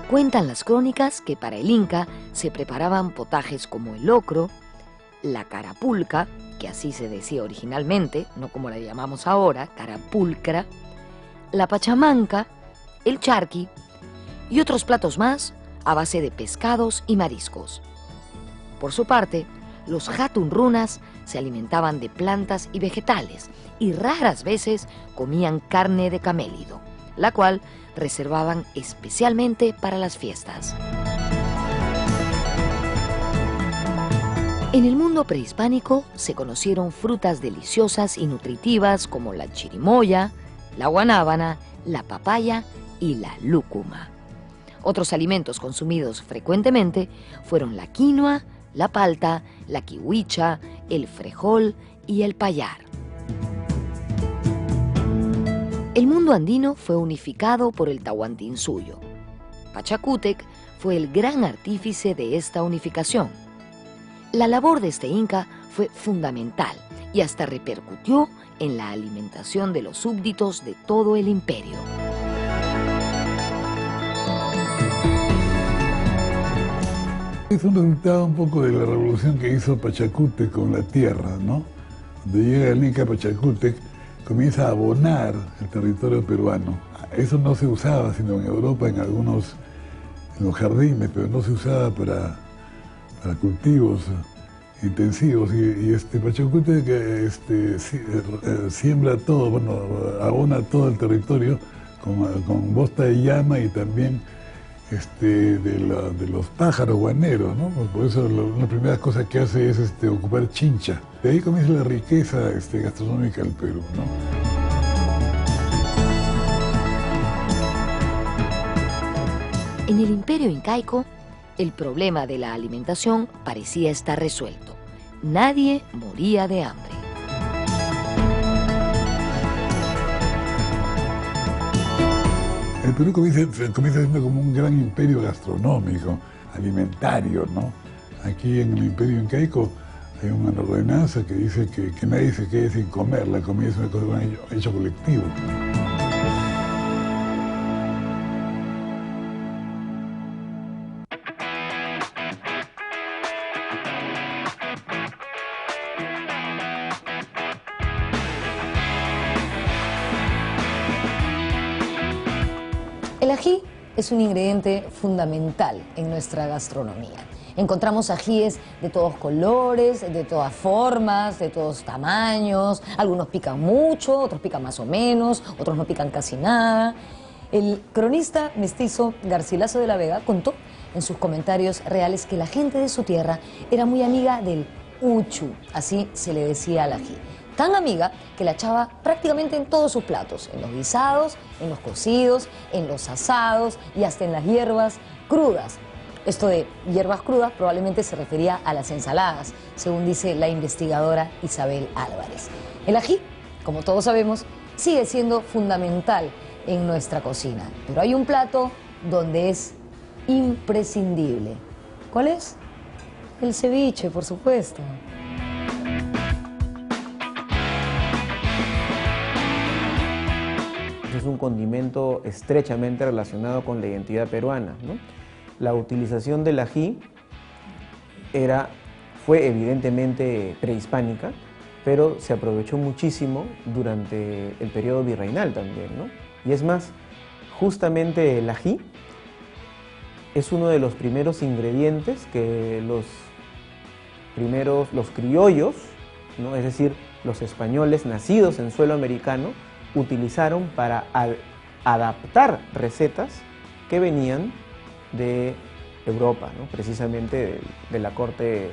Cuentan las crónicas que para el Inca se preparaban potajes como el locro, la carapulca, que así se decía originalmente, no como la llamamos ahora, carapulcra, la pachamanca, el charqui y otros platos más a base de pescados y mariscos. Por su parte, los jatunrunas se alimentaban de plantas y vegetales y raras veces comían carne de camélido, la cual reservaban especialmente para las fiestas. En el mundo prehispánico se conocieron frutas deliciosas y nutritivas como la chirimoya, la guanábana, la papaya y la lúcuma. Otros alimentos consumidos frecuentemente fueron la quinoa, la palta, la kiwicha, el frejol y el payar. El mundo andino fue unificado por el Tahuantinsuyo. Pachacútec fue el gran artífice de esta unificación. La labor de este inca fue fundamental y hasta repercutió en la alimentación de los súbditos de todo el imperio. Es un resultado un poco de la revolución que hizo Pachacútec con la tierra, ¿no? Cuando llega el Inca Pachacútec, comienza a abonar el territorio peruano. Eso no se usaba sino en Europa en los jardines, pero no se usaba para cultivos intensivos. Y Pachacútec siembra todo, bueno, abona todo el territorio con bosta de llama y también de los pájaros guaneros, ¿no? Por eso una primera cosa que hace es ocupar Chincha. De ahí comienza la riqueza gastronómica del Perú, ¿no? En el imperio incaico, el problema de la alimentación parecía estar resuelto. Nadie moría de hambre. El Perú comienza siendo como un gran imperio gastronómico, alimentario, ¿no? Aquí en el imperio incaico hay una ordenanza que dice que nadie se quede sin comer. La comida es una cosa, un hecho colectivo. El ají es un ingrediente fundamental en nuestra gastronomía. Encontramos ajíes de todos colores, de todas formas, de todos tamaños. Algunos pican mucho, otros pican más o menos, otros no pican casi nada. El cronista mestizo Garcilaso de la Vega contó en sus comentarios reales que la gente de su tierra era muy amiga del uchu, así se le decía al ají. Tan amiga que la echaba prácticamente en todos sus platos, en los guisados, en los cocidos, en los asados y hasta en las hierbas crudas. Esto de hierbas crudas probablemente se refería a las ensaladas, según dice la investigadora Isabel Álvarez. El ají, como todos sabemos, sigue siendo fundamental en nuestra cocina, pero hay un plato donde es imprescindible. ¿Cuál es? El ceviche, por supuesto. Es un condimento estrechamente relacionado con la identidad peruana, ¿no? La utilización del ají fue evidentemente prehispánica, pero se aprovechó muchísimo durante el periodo virreinal también, ¿no? Y es más, justamente el ají es uno de los primeros ingredientes que los criollos, ¿no? Es decir, los españoles nacidos en suelo americano, utilizaron para adaptar recetas que venían de Europa, ¿no? Precisamente de la corte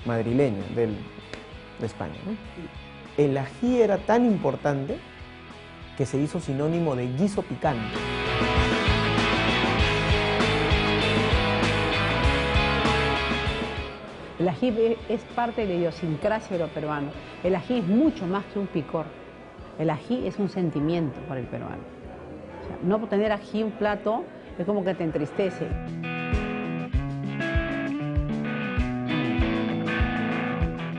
madrileña de España, ¿no? El ají era tan importante que se hizo sinónimo de guiso picante. El ají es parte de la idiosincrasia de lo peruano. El ají es mucho más que un picor. El ají es un sentimiento para el peruano. O sea, no tener ají en un plato es como que te entristece.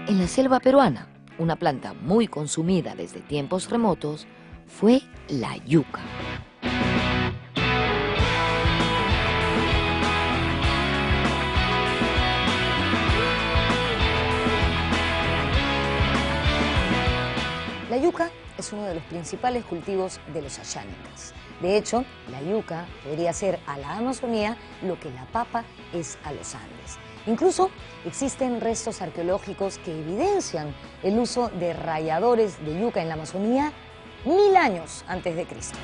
En la selva peruana, una planta muy consumida desde tiempos remotos fue la yuca. es uno de los principales cultivos de los ayánicas. De hecho, la yuca podría ser a la Amazonía lo que la papa es a los Andes. Incluso existen restos arqueológicos que evidencian el uso de ralladores de yuca en la Amazonía 1000 años antes de Cristo.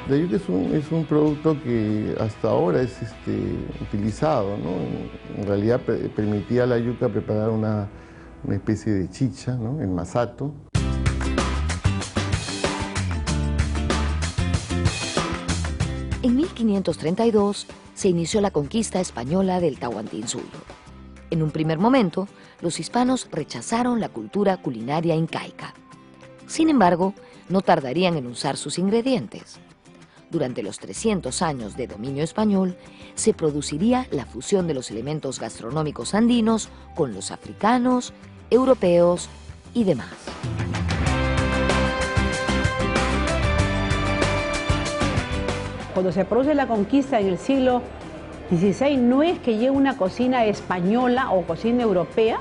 La yuca es un producto que hasta ahora es utilizado, ¿no? En realidad permitía a la yuca preparar una especie de chicha, ¿no? En masato. En 1532 se inició la conquista española del Tahuantinsuyo. En un primer momento, los hispanos rechazaron la cultura culinaria incaica. Sin embargo, no tardarían en usar sus ingredientes. Durante los 300 años de dominio español, se produciría la fusión de los elementos gastronómicos andinos con los africanos, europeos y demás. Cuando se produce la conquista en el siglo XVI, no es que llegue una cocina española o cocina europea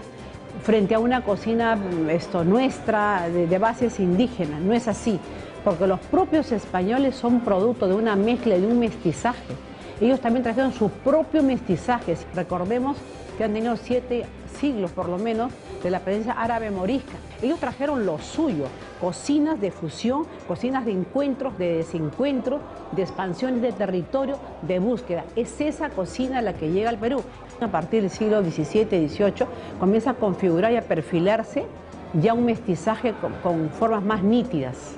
frente a una cocina nuestra, de bases indígenas. No es así, porque los propios españoles son producto de una mezcla, de un mestizaje. Ellos también trajeron sus propios mestizajes. Recordemos que han tenido 7 siglos por lo menos de la presencia árabe morisca. Ellos trajeron lo suyo, cocinas de fusión, cocinas de encuentros, de desencuentros, de expansiones de territorio, de búsqueda. Es esa cocina la que llega al Perú. A partir del siglo XVII, XVIII comienza a configurar y a perfilarse ya un mestizaje con formas más nítidas.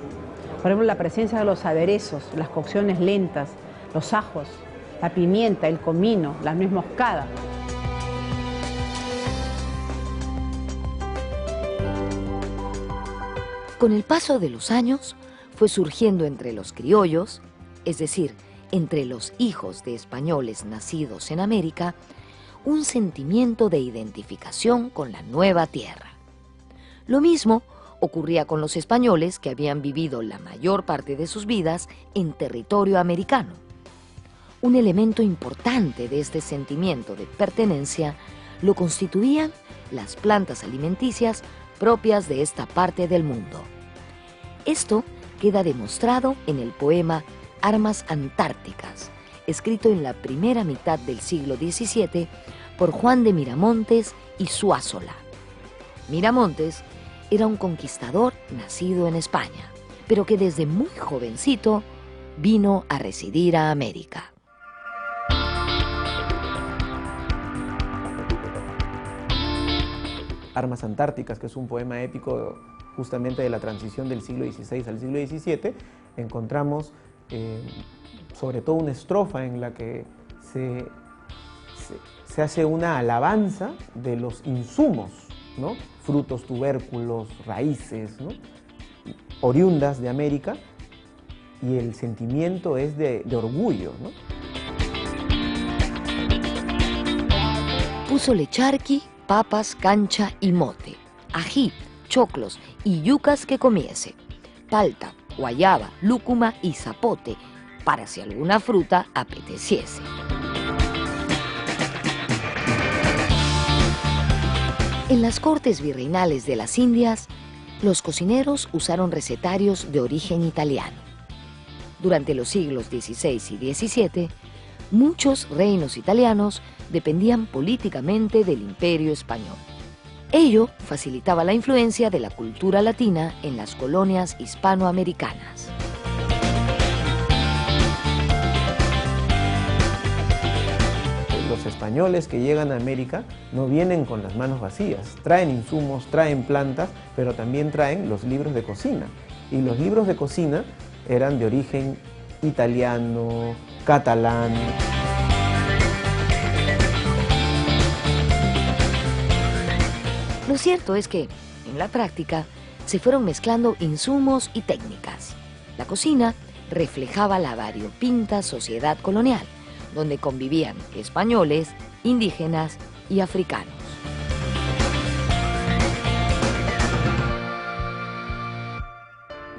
Por ejemplo, la presencia de los aderezos, las cocciones lentas, los ajos, la pimienta, el comino, la nuez moscada. Con el paso de los años, fue surgiendo entre los criollos, es decir, entre los hijos de españoles nacidos en América, un sentimiento de identificación con la nueva tierra. Lo mismo ocurría con los españoles que habían vivido la mayor parte de sus vidas en territorio americano. Un elemento importante de este sentimiento de pertenencia lo constituían las plantas alimenticias propias de esta parte del mundo. Esto queda demostrado en el poema Armas Antárticas, escrito en la primera mitad del siglo XVII por Juan de Miramontes y Zuázola. Miramontes era un conquistador nacido en España, pero que desde muy jovencito vino a residir a América. Armas Antárticas, que es un poema épico justamente de la transición del siglo XVI al siglo XVII, encontramos sobre todo una estrofa en la que se hace una alabanza de los insumos, ¿no? Frutos, tubérculos, raíces, ¿no? Oriundas de América, y el sentimiento es de orgullo, ¿no? Púsole charqui, papas, cancha y mote, ají, choclos y yucas que comiese, palta, guayaba, lúcuma y zapote, para si alguna fruta apeteciese. En las cortes virreinales de las Indias, los cocineros usaron recetarios de origen italiano. Durante los siglos XVI y XVII, muchos reinos italianos dependían políticamente del Imperio español. Ello facilitaba la influencia de la cultura latina en las colonias hispanoamericanas. Los españoles que llegan a América no vienen con las manos vacías, traen insumos, traen plantas, pero también traen los libros de cocina. Y los libros de cocina eran de origen italiano, catalán. Lo cierto es que, en la práctica, se fueron mezclando insumos y técnicas. La cocina reflejaba la variopinta sociedad colonial, donde convivían españoles, indígenas y africanos.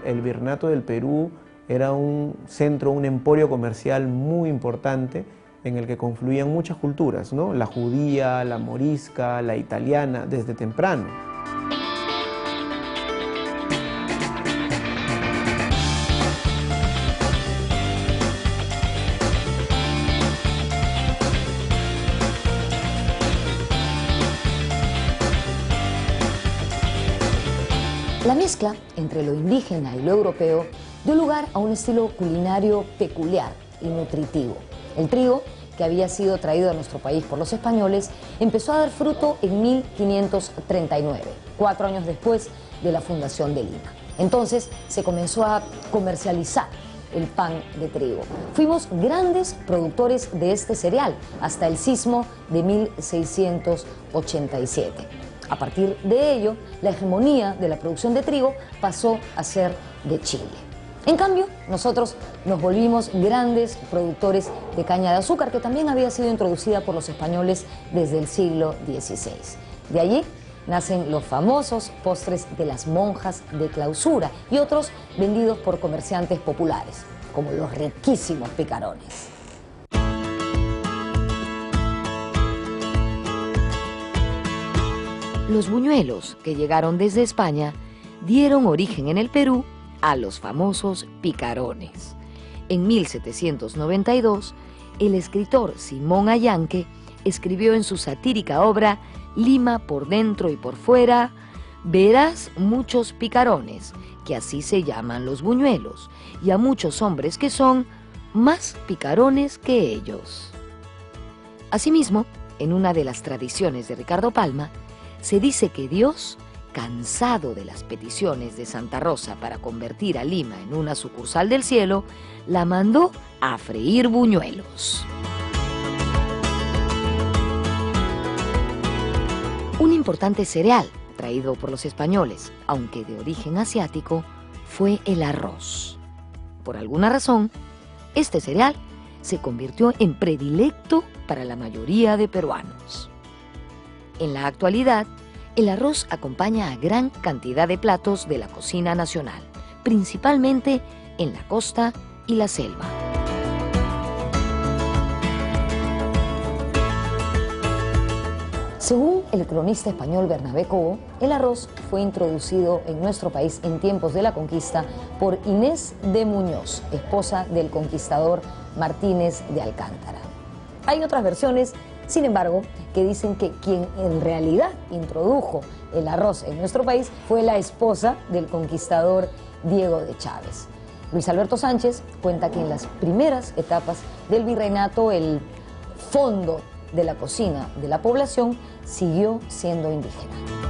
El Virreinato del Perú era un centro, un emporio comercial muy importante en el que confluían muchas culturas, ¿no? La judía, la morisca, la italiana, desde temprano. La mezcla entre lo indígena y lo europeo dio lugar a un estilo culinario peculiar y nutritivo. El trigo, que había sido traído a nuestro país por los españoles, empezó a dar fruto en 1539, 4 años después de la fundación de Lima. Entonces se comenzó a comercializar el pan de trigo. Fuimos grandes productores de este cereal hasta el sismo de 1687. A partir de ello, la hegemonía de la producción de trigo pasó a ser de Chile. En cambio, nosotros nos volvimos grandes productores de caña de azúcar, que también había sido introducida por los españoles desde el siglo XVI. De allí nacen los famosos postres de las monjas de clausura y otros vendidos por comerciantes populares, como los riquísimos picarones. Los buñuelos, que llegaron desde España, dieron origen en el Perú a los famosos picarones. En 1792, el escritor Simón Allanque escribió en su satírica obra Lima por dentro y por fuera: verás muchos picarones, que así se llaman los buñuelos, y a muchos hombres que son más picarones que ellos. Asimismo, en una de las tradiciones de Ricardo Palma, se dice que Dios, cansado de las peticiones de Santa Rosa para convertir a Lima en una sucursal del cielo, la mandó a freír buñuelos. Un importante cereal traído por los españoles, aunque de origen asiático, fue el arroz. Por alguna razón, este cereal se convirtió en predilecto para la mayoría de peruanos. En la actualidad, el arroz acompaña a gran cantidad de platos de la cocina nacional, principalmente en la costa y la selva. Según el cronista español Bernabé Cobo, el arroz fue introducido en nuestro país en tiempos de la conquista por Inés de Muñoz, esposa del conquistador Martínez de Alcántara. Hay otras versiones, sin embargo, que dicen que quien en realidad introdujo el arroz en nuestro país fue la esposa del conquistador Diego de Chávez. Luis Alberto Sánchez cuenta que en las primeras etapas del virreinato el fondo de la cocina de la población siguió siendo indígena.